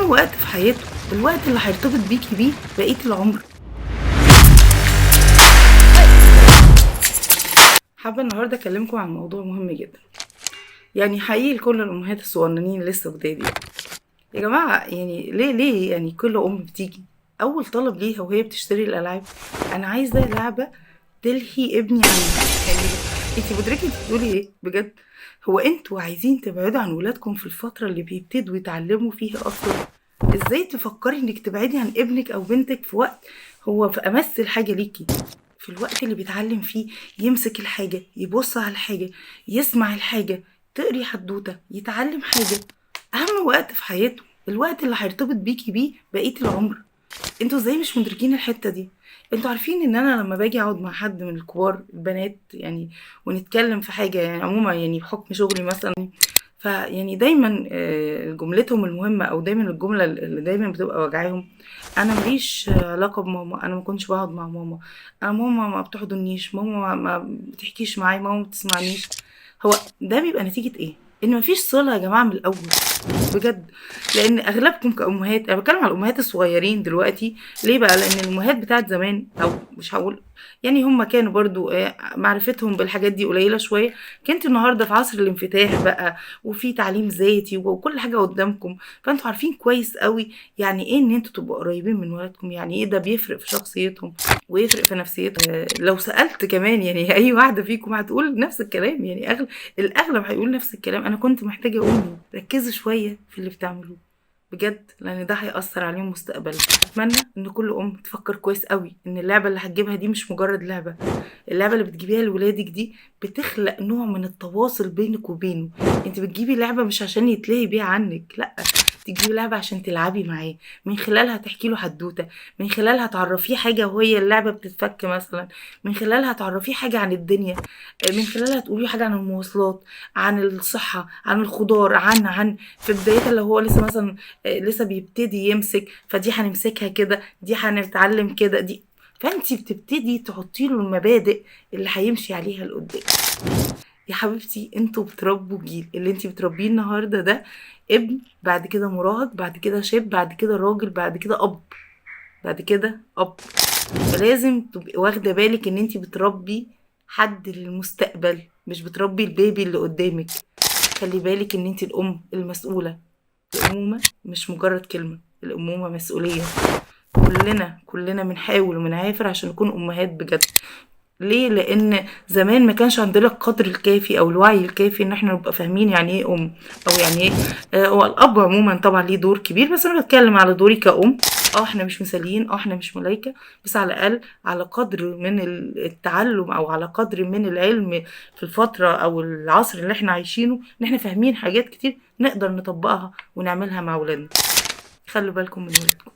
أهم وقت في حياته، الوقت اللي هيرتبط بيكي بيه بقية العمر. حابة النهاردة أكلمكم عن موضوع مهم جدا، يعني حقيقي لكل الأمهات الصغننين لسه جداد يا جماعة، يعني ليه يعني كل أم بتيجي أول طلب ليها وهي بتشتري الألعاب: أنا عايزة لعبة تلهي ابني عني. يعني انتي مدركة انتي بتقولي ايه بجد؟ هو انتوا عايزين تبعدوا عن ولادكم في الفترة اللي بيبتدوا يتعلموا فيها أصلا؟ ازاي تفكري انك تبعدي عن ابنك أو بنتك في وقت هو في أمس الحاجة ليكي، في الوقت اللي بيتعلم فيه يمسك الحاجة، يبص على الحاجة، يسمع الحاجة، تقري حدوتة، يتعلم حاجة. أهم وقت في حياته، الوقت اللي هيرتبط بيكي بيه بقية العمر. انتوا ازاي مش مدركين الحتة دي؟ انتوا عارفين ان انا لما باجي اقعد مع حد من الكبار البنات يعني ونتكلم في حاجة، يعني عموما يعني بحكم شغلي مثلا، فيعني دايما جملتهم المهمة او دايما الجملة اللي دايما بتبقى وجعاهم: انا ماليش علاقة بماما، انا ما كنتش بقعد مع ماما، انا ماما ما بتحضنيش، ماما ما بتحكيش معايا، ماما ما بتسمعنيش. هو ده بيبقى نتيجة ايه؟ ان مفيش صلة يا جماعة من الاول بجد. لان اغلبكم كامهات، انا بتكلم على الامهات الصغيرين دلوقتي، ليه بقى؟ لان الامهات بتاعت زمان، او مش هقول يعني هم كانوا برضو معرفتهم بالحاجات دي قليله شويه. كنت النهارده في عصر الانفتاح بقى، وفي تعليم ذاتي وكل حاجه قدامكم، فانتوا عارفين كويس قوي يعني ايه ان انتوا تبقوا قريبين من ولادكم، يعني ايه ده بيفرق في شخصيتهم ويفرق في نفسيتهم. لو سالت كمان يعني اي واحده فيكم هتقول نفس الكلام، يعني الاغلب هيقول نفس الكلام: انا كنت محتاجه امي. ركزوا شويه في اللي بتعملوه بجد، لان ده هيأثر عليهم مستقبلا. اتمنى ان كل ام تفكر كويس قوي ان اللعبه اللي هتجيبها دي مش مجرد لعبه. اللعبه اللي بتجيبيها لولادك دي بتخلق نوع من التواصل بينك وبينه. انت بتجيبي لعبه مش عشان يتلهي بيها عنك، لا، تجيبي لعبه عشان تلعبي معاه، من خلالها تحكي له حدوته، من خلالها تعرفيه حاجه وهي اللعبه بتتفك مثلا، من خلالها تعرفيه حاجه عن الدنيا، من خلالها تقولي حاجه عن المواصلات، عن الصحه، عن الخضار، عن في بدايتها لو هو لسه مثلا لسه بيبتدي يمسك، فدي هنمسكها كده، دي هنتعلم كده، دي. فانتي بتبتدي تحطي له المبادئ اللي هيمشي عليها لقدام. يا حبيبتي، انتوا بتربوا جيل، اللي انتي بتربيه النهارده ده ابن، بعد كده مراهق، بعد كده شاب، بعد كده راجل، بعد كده اب، بعد كده اب. فلازم تبقي واخده بالك ان انتي بتربي حد للمستقبل، مش بتربي البيبي اللي قدامك. خلي بالك ان انتي الام المسؤوله. الأمومة مش مجرد كلمة، الأمومة مسؤولية. كلنا بنحاول وبنعافر عشان نكون أمهات بجد. ليه؟ لأن زمان ما كانش عندنا القدر الكافي أو الوعي الكافي إن احنا نبقى فاهمين يعني إيه أم، أو يعني إيه هو الأب عموما طبعا ليه دور كبير، بس أنا بتكلم على دوري كأم. احنا مش مثاليين، احنا مش ملايكة، بس على الأقل على قدر من التعلم أو على قدر من العلم في الفترة أو العصر اللي احنا عايشينه، إن احنا فاهمين حاجات كتير نقدر نطبقها ونعملها مع ولادنا. خلوا بالكم من ولادكم.